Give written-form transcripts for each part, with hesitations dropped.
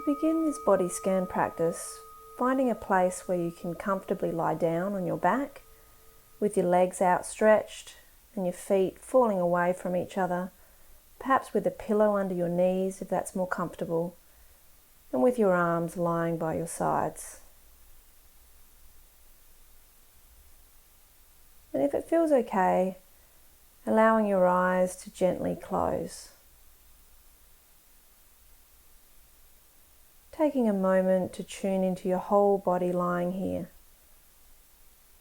To begin this body scan practice, finding a place where you can comfortably lie down on your back with your legs outstretched and your feet falling away from each other, perhaps with a pillow under your knees if that's more comfortable, and with your arms lying by your sides. And if it feels okay, allowing your eyes to gently close. Taking a moment to tune into your whole body lying here.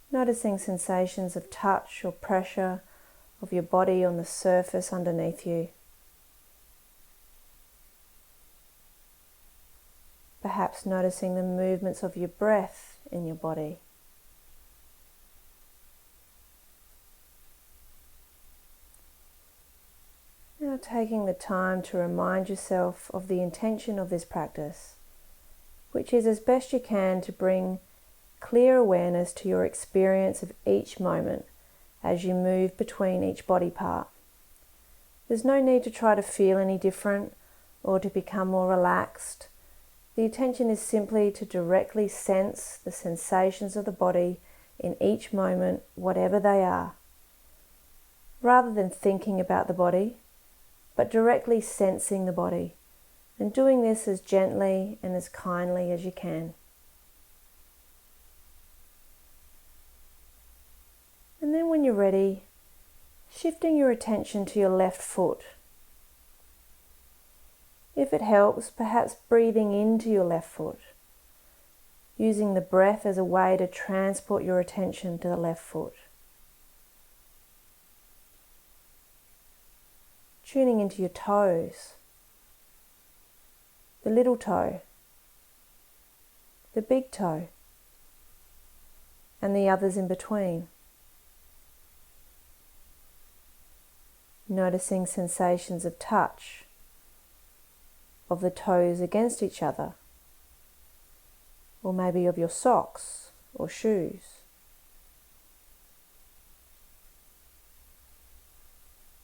Noticing sensations of touch or pressure of your body on the surface underneath you. Perhaps noticing the movements of your breath in your body. Now taking the time to remind yourself of the intention of this practice, which is as best you can to bring clear awareness to your experience of each moment as you move between each body part. There's no need to try to feel any different or to become more relaxed. The intention is simply to directly sense the sensations of the body in each moment, whatever they are. Rather than thinking about the body, but directly sensing the body, and doing this as gently and as kindly as you can. And then when you're ready, shifting your attention to your left foot. If it helps, perhaps breathing into your left foot, using the breath as a way to transport your attention to the left foot. Tuning into your toes, the little toe, the big toe, and the others in between. Noticing sensations of touch, of the toes against each other, or maybe of your socks or shoes.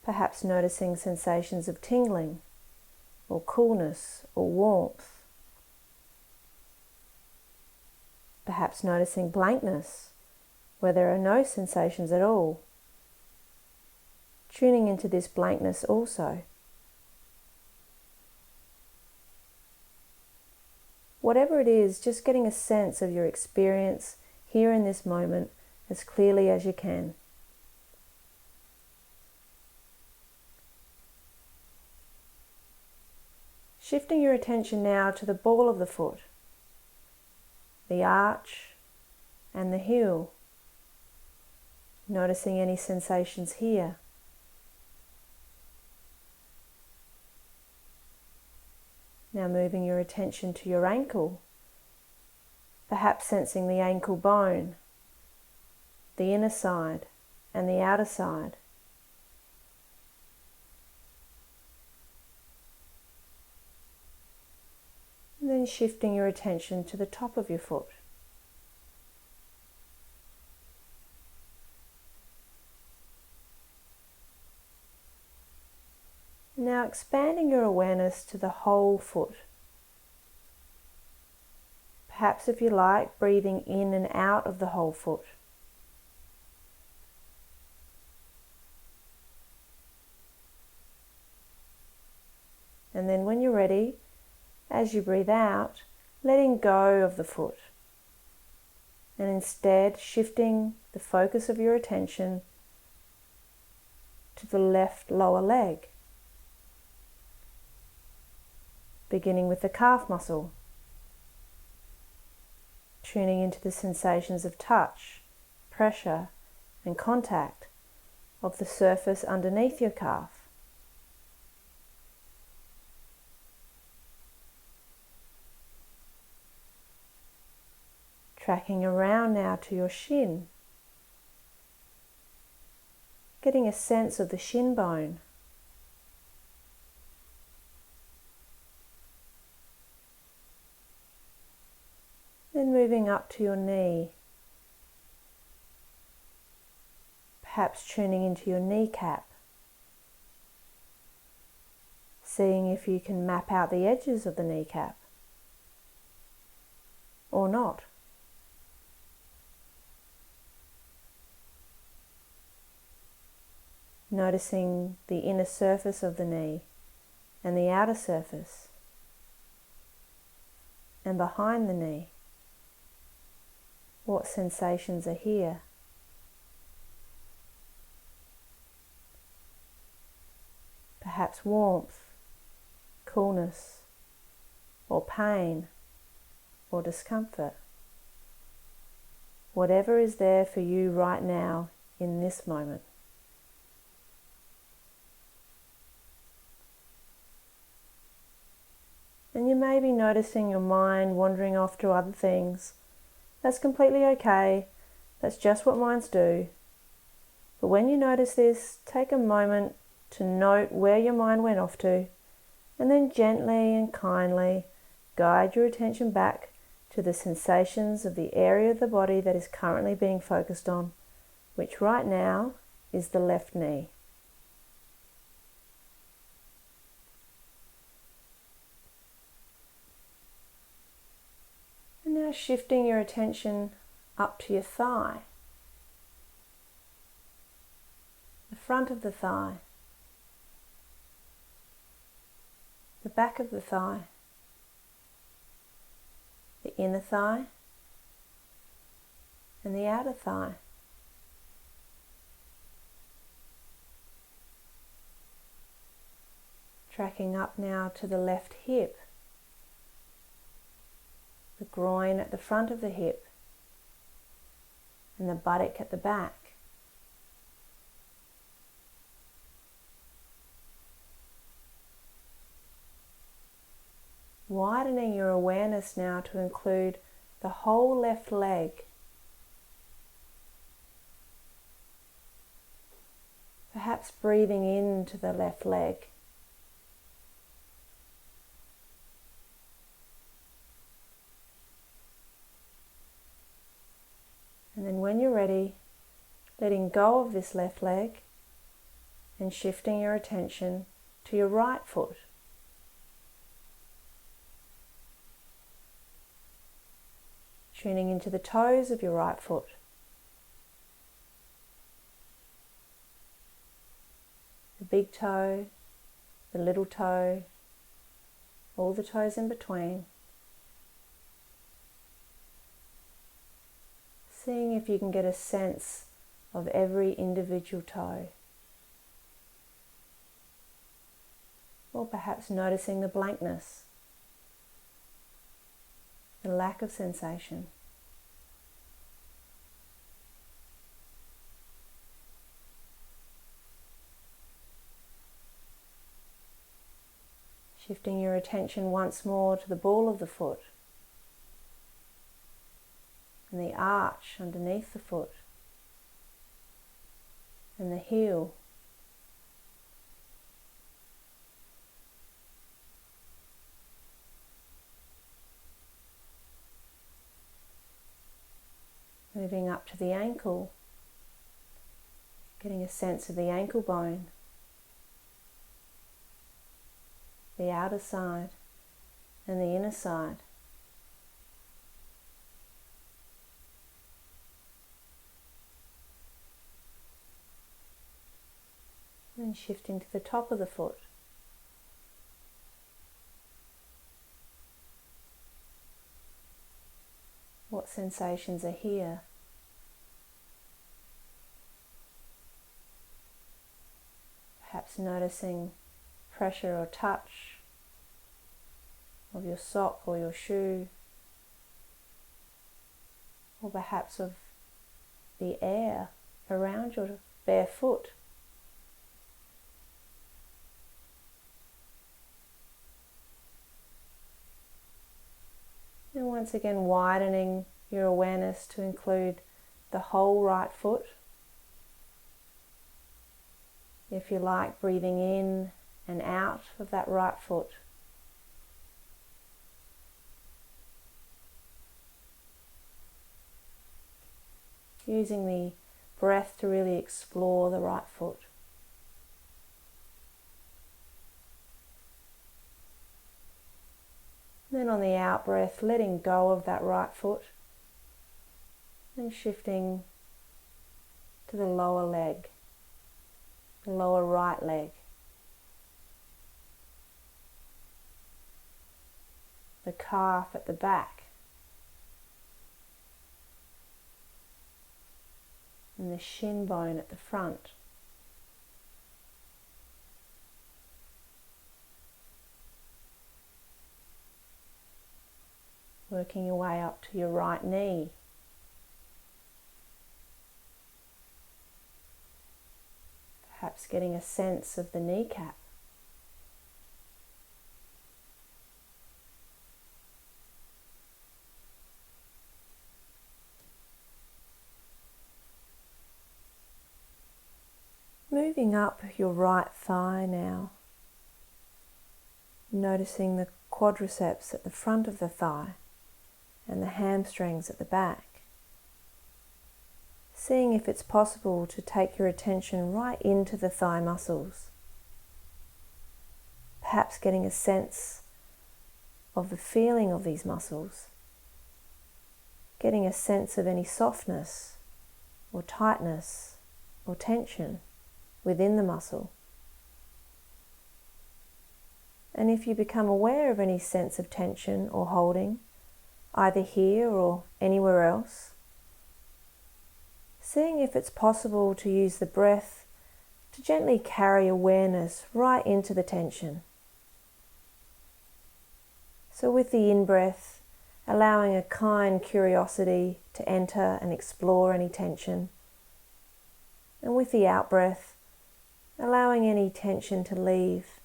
Perhaps noticing sensations of tingling, or coolness, or warmth. Perhaps noticing blankness, where there are no sensations at all. Tuning into this blankness also. Whatever it is, just getting a sense of your experience here in this moment as clearly as you can. Shifting your attention now to the ball of the foot, the arch and the heel. Noticing any sensations here. Now moving your attention to your ankle, perhaps sensing the ankle bone, the inner side and the outer side. And then shifting your attention to the top of your foot. Now expanding your awareness to the whole foot. Perhaps if you like, breathing in and out of the whole foot. And then when you're ready, as you breathe out, letting go of the foot. And instead shifting the focus of your attention to the left lower leg. Beginning with the calf muscle, tuning into the sensations of touch, pressure and contact of the surface underneath your calf. Tracking around now to your shin, getting a sense of the shin bone. Then moving up to your knee, perhaps tuning into your kneecap, seeing if you can map out the edges of the kneecap. or not. Noticing the inner surface of the knee and the outer surface, and behind the knee. What sensations are here? Perhaps warmth, coolness, or pain, or discomfort. Whatever is there for you right now in this moment. And you may be noticing your mind wandering off to other things. That's completely okay. That's just what minds do. But when you notice this, take a moment to note where your mind went off to, and then gently and kindly guide your attention back to the sensations of the area of the body that is currently being focused on, which right now is the left knee. And now shifting your attention up to your thigh, the front of the thigh, the back of the thigh, the inner thigh, and the outer thigh. Tracking up now to the left hip, the groin at the front of the hip, and the buttock at the back. Widening your awareness now to include the whole left leg. Perhaps breathing into the left leg. And then when you're ready, letting go of this left leg and shifting your attention to your right foot. Tuning into the toes of your right foot. The big toe, the little toe, all the toes in between. Seeing if you can get a sense of every individual toe. Or perhaps noticing the blankness, the lack of sensation. Shifting your attention once more to the ball of the foot and the arch underneath the foot and the heel. Moving up to the ankle, getting a sense of the ankle bone, the outer side and the inner side. And shifting to the top of the foot. What sensations are here? Perhaps noticing pressure or touch of your sock or your shoe, or perhaps of the air around your bare foot. And once again widening your awareness to include the whole right foot. If you like, breathing in and out of that right foot. Using the breath to really explore the right foot. And then then on the out breath, letting go of that right foot and shifting to the lower leg, the lower right leg, the calf at the back, and the shin bone at the front. Working your way up to your right knee. Perhaps getting a sense of the kneecap. Moving up your right thigh now, noticing the quadriceps at the front of the thigh and the hamstrings at the back. Seeing if it's possible to take your attention right into the thigh muscles. Perhaps getting a sense of the feeling of these muscles. Getting a sense of any softness or tightness or tension within the muscle. And if you become aware of any sense of tension or holding, either here or anywhere else, seeing if it's possible to use the breath to gently carry awareness right into the tension. So with the in-breath, allowing a kind curiosity to enter and explore any tension. And with the out-breath, allowing any tension to leave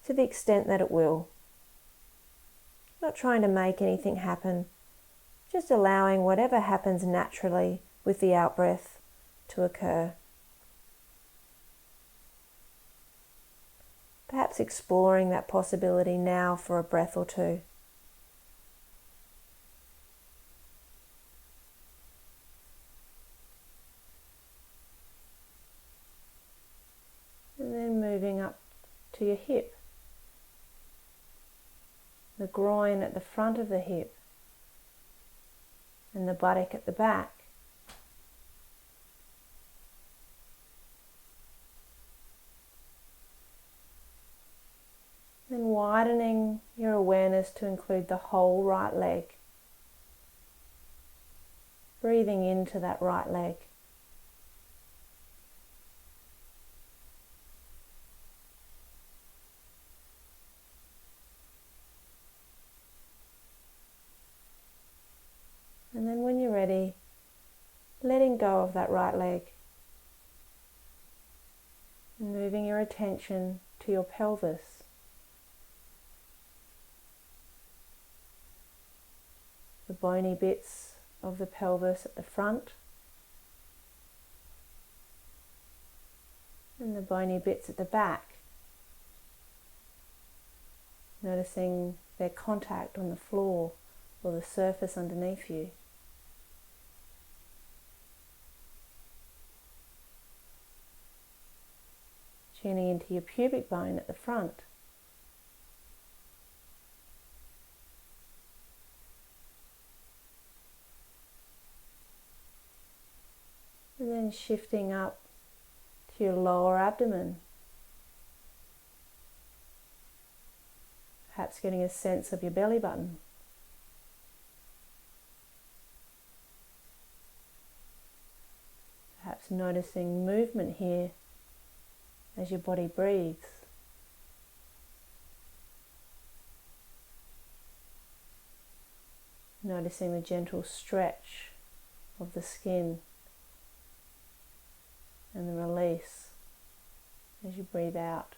to the extent that it will. Not trying to make anything happen, just allowing whatever happens naturally with the out-breath to occur. Perhaps exploring that possibility now for a breath or two. And then moving up to your hip. The groin at the front of the hip and the buttock at the back. Then widening your awareness to include the whole right leg. Breathing into that right leg. And then when you're ready, letting go of that right leg and moving your attention to your pelvis. The bony bits of the pelvis at the front and the bony bits at the back. Noticing their contact on the floor or the surface underneath you. Tuning into your pubic bone at the front. And then shifting up to your lower abdomen. Perhaps getting a sense of your belly button. Perhaps noticing movement here as your body breathes. Noticing the gentle stretch of the skin and the release as you breathe out.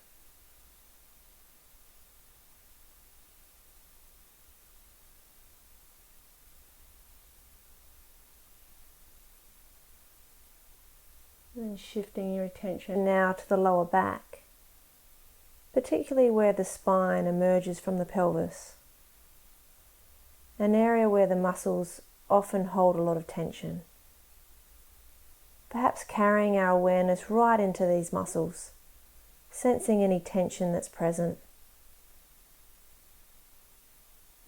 And then shifting your attention now to the lower back, particularly where the spine emerges from the pelvis, an area where the muscles often hold a lot of tension. Perhaps carrying our awareness right into these muscles, sensing any tension that's present.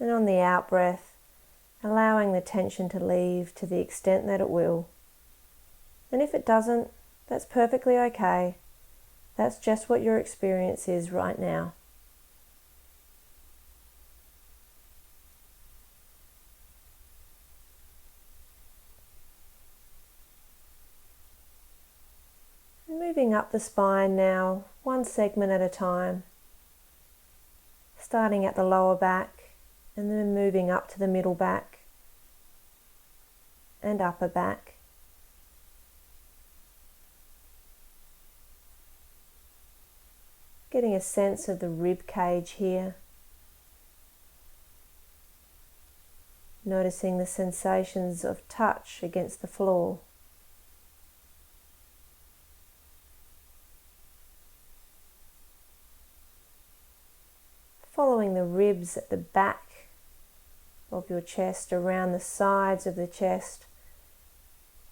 And on the out breath, allowing the tension to leave to the extent that it will. And if it doesn't, that's perfectly okay. That's just what your experience is right now. And moving up the spine now, one segment at a time. Starting at the lower back and then moving up to the middle back and upper back. Getting a sense of the rib cage here. Noticing the sensations of touch against the floor. Following the ribs at the back of your chest, around the sides of the chest,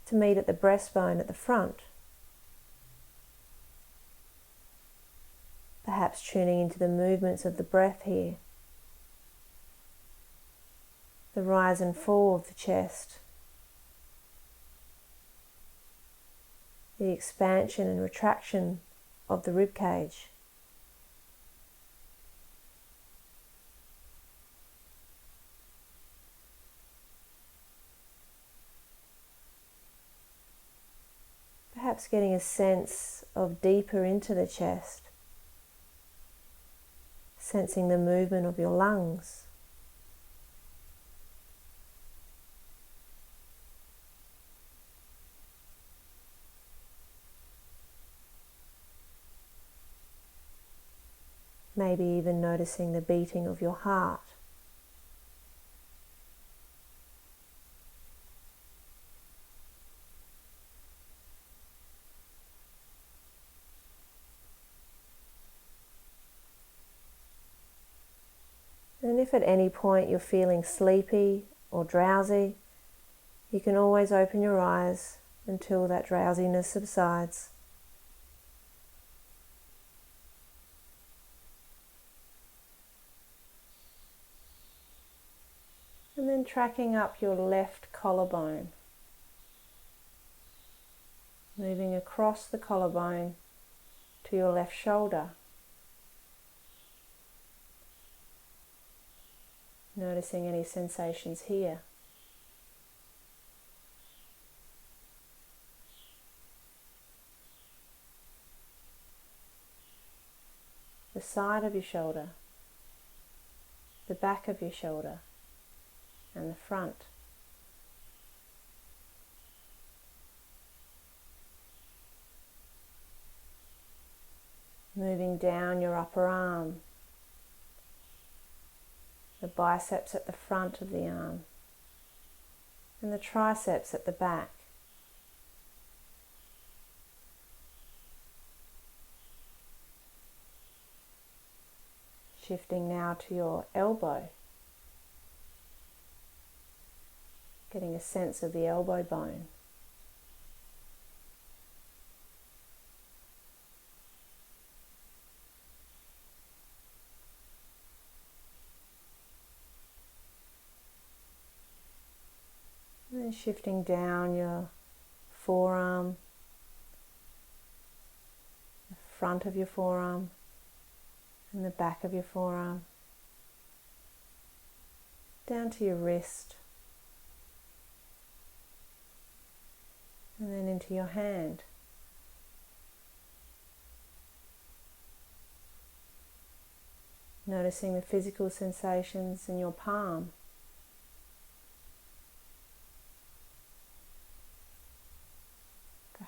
to meet at the breastbone at the front. Perhaps tuning into the movements of the breath here. The rise and fall of the chest. The expansion and retraction of the rib cage. Perhaps getting a sense of deeper into the chest. Sensing the movement of your lungs. Maybe even noticing the beating of your heart. And if at any point you're feeling sleepy or drowsy, you can always open your eyes until that drowsiness subsides. And then tracking up your left collarbone. Moving across the collarbone to your left shoulder. Noticing any sensations here. The side of your shoulder, the back of your shoulder, and the front. Moving down your upper arm, the biceps at the front of the arm, and the triceps at the back. Shifting now to your elbow, getting a sense of the elbow bone. And then shifting down your forearm, the front of your forearm, and the back of your forearm, down to your wrist, and then into your hand. Noticing the physical sensations in your palm.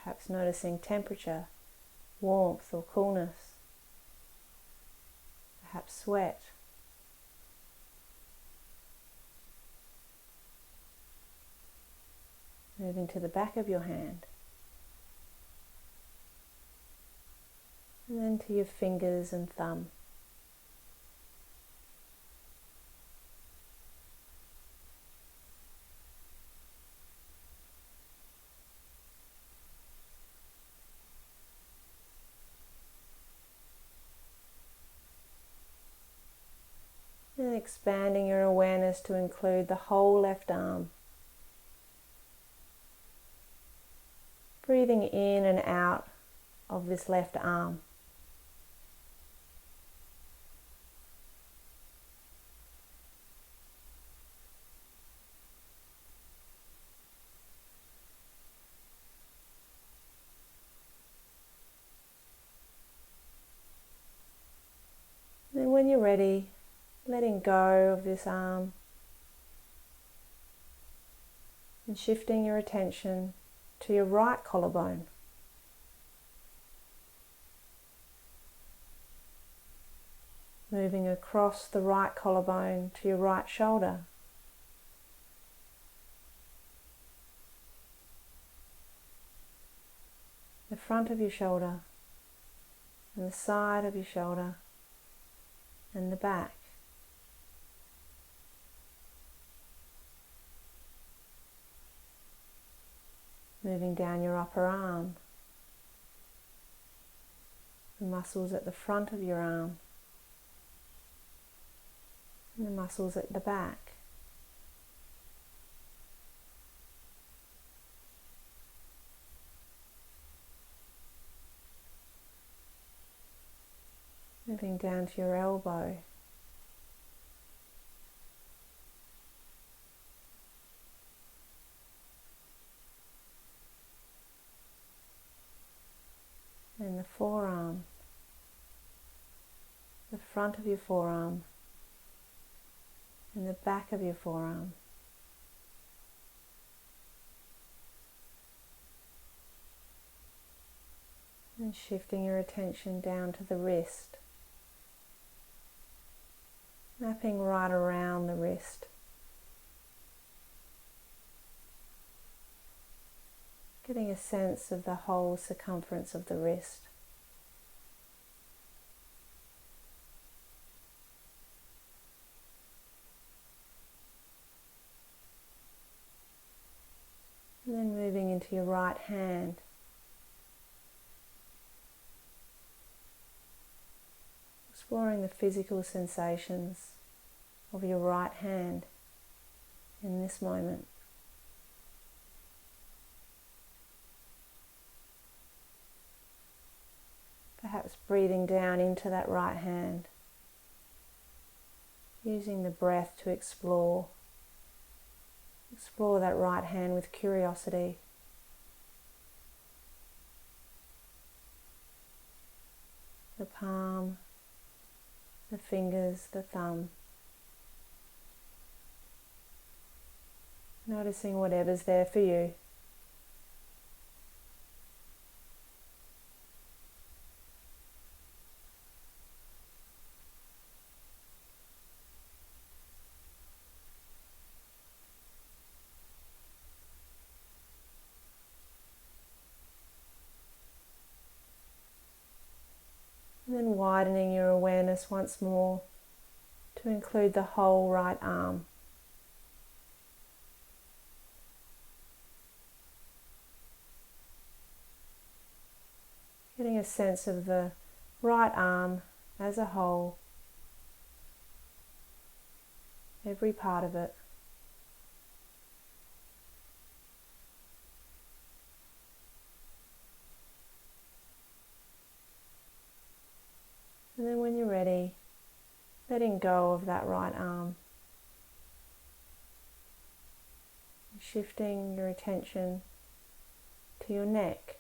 Perhaps noticing temperature, warmth or coolness. Perhaps sweat. Moving to the back of your hand. And then to your fingers and thumb. And expanding your awareness to include the whole left arm. Breathing in and out of this left arm. Then when you're ready, letting go of this arm and shifting your attention to your right collarbone. Moving across the right collarbone to your right shoulder. The front of your shoulder and the side of your shoulder and the back. Moving down your upper arm, the muscles at the front of your arm and the muscles at the back. Moving down to your elbow. And the forearm, the front of your forearm and the back of your forearm. And shifting your attention down to the wrist, mapping right around the wrist. Getting a sense of the whole circumference of the wrist. And then moving into your right hand. Exploring the physical sensations of your right hand in this moment. Perhaps breathing down into that right hand, using the breath to explore that right hand with curiosity. The palm, the fingers, the thumb. Noticing whatever's there for you. And then widening your awareness once more to include the whole right arm. Getting a sense of the right arm as a whole, every part of it. And then when you're ready, letting go of that right arm. Shifting your attention to your neck,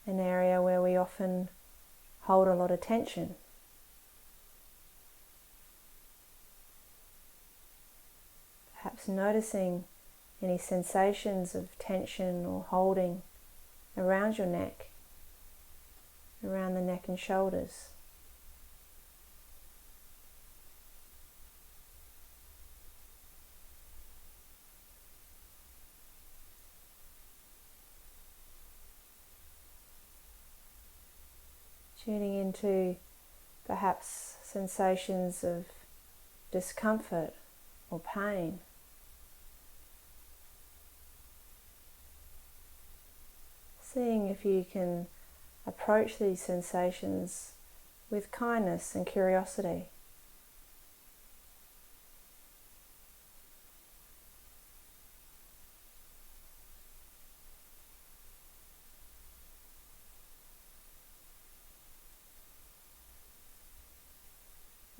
an area where we often hold a lot of tension. Perhaps noticing any sensations of tension or holding around your neck, around the neck and shoulders. Tuning into perhaps sensations of discomfort or pain. Seeing if you can approach these sensations with kindness and curiosity.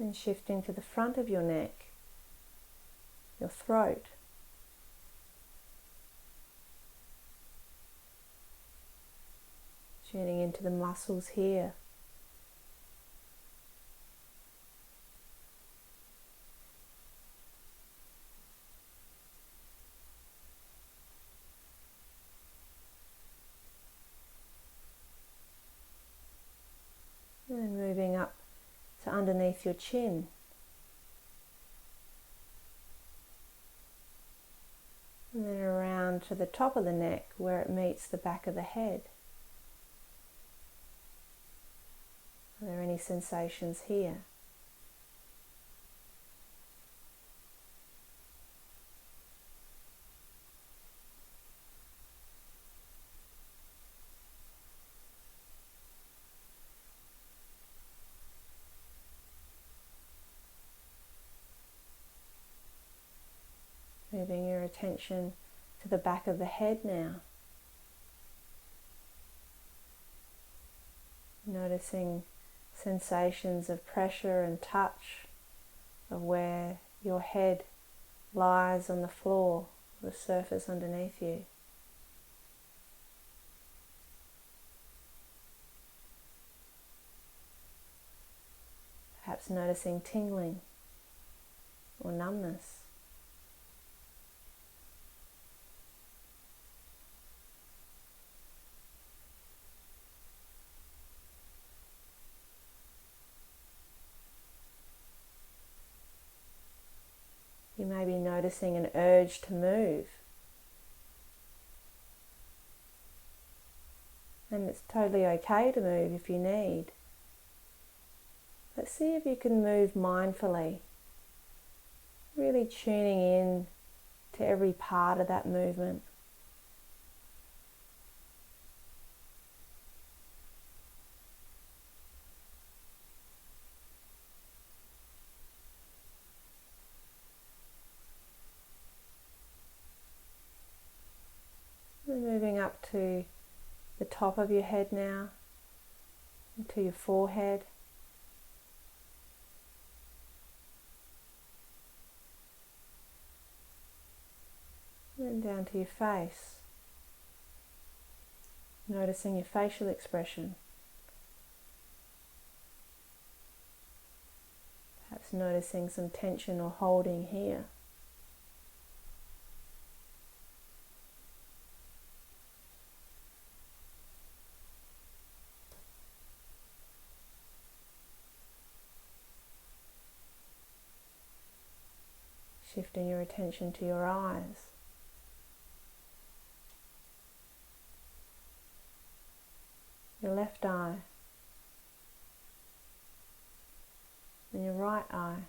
And shifting to the front of your neck, your throat. Tuning into the muscles here. And then moving up to underneath your chin. And then around to the top of the neck where it meets the back of the head. Are there any sensations here? Moving your attention to the back of the head now. Noticing sensations of pressure and touch of where your head lies on the floor, the surface underneath you. Perhaps noticing tingling or numbness. You may be noticing an urge to move. And it's totally okay to move if you need. But see if you can move mindfully, really tuning in to every part of that movement. And moving up to the top of your head now, to your forehead. And down to your face. Noticing your facial expression. Perhaps noticing some tension or holding here. Shifting your attention to your eyes. Your left eye. And your right eye.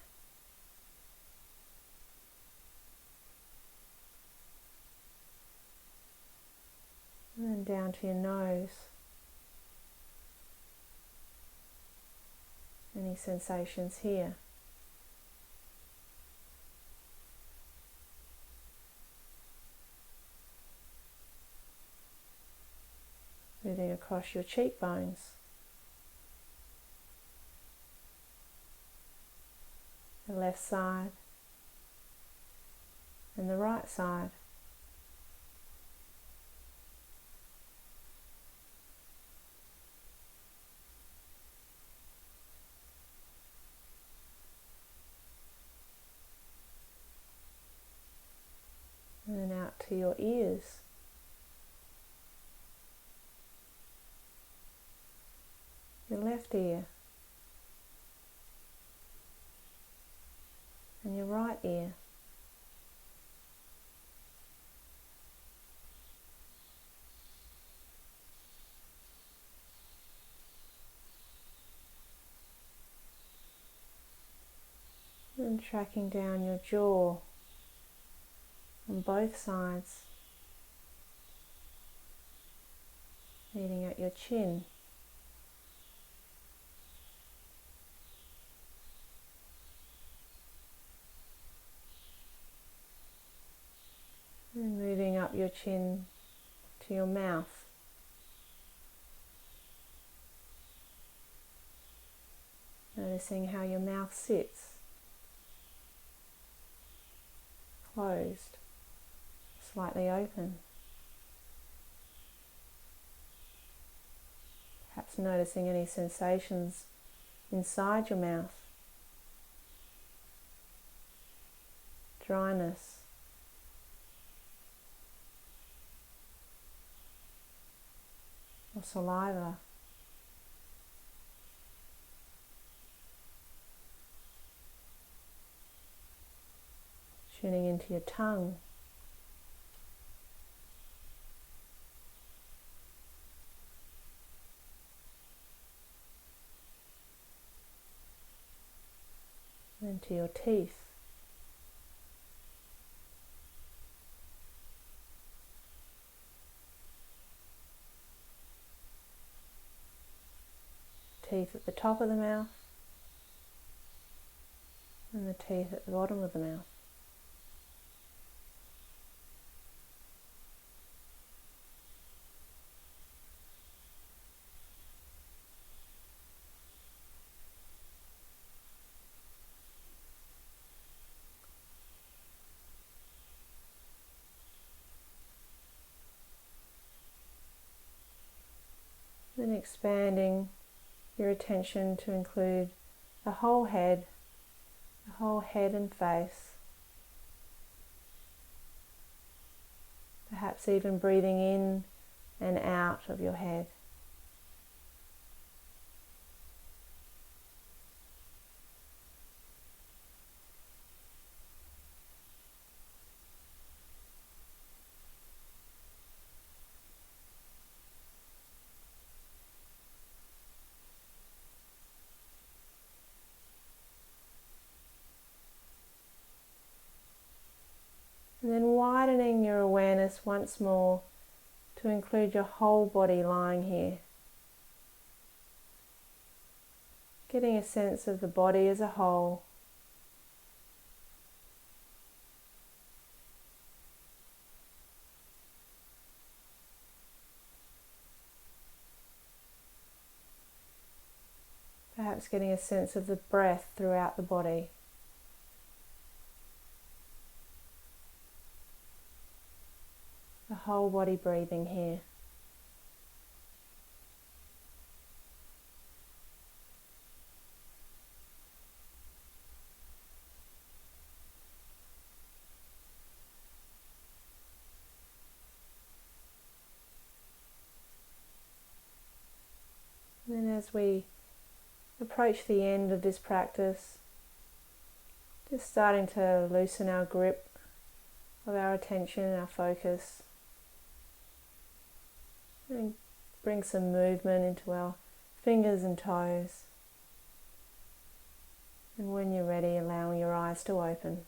And then down to your nose. Any sensations here? Moving across your cheekbones. The left side and the right side. And then out to your ears. Your left ear and your right ear. And tracking down your jaw on both sides, meeting at your chin. And moving up your chin to your mouth. Noticing how your mouth sits, closed, slightly open. Perhaps noticing any sensations inside your mouth. Dryness. Or saliva. Tuning into your tongue. And to your teeth. Teeth at the top of the mouth and the teeth at the bottom of the mouth. Then expanding your attention to include the whole head and face. Perhaps even breathing in and out of your head. And then widening your awareness once more to include your whole body lying here. Getting a sense of the body as a whole. Perhaps getting a sense of the breath throughout the body. The whole body breathing here. And then as we approach the end of this practice, just starting to loosen our grip of our attention and our focus. And bring some movement into our fingers and toes. And when you're ready, allowing your eyes to open.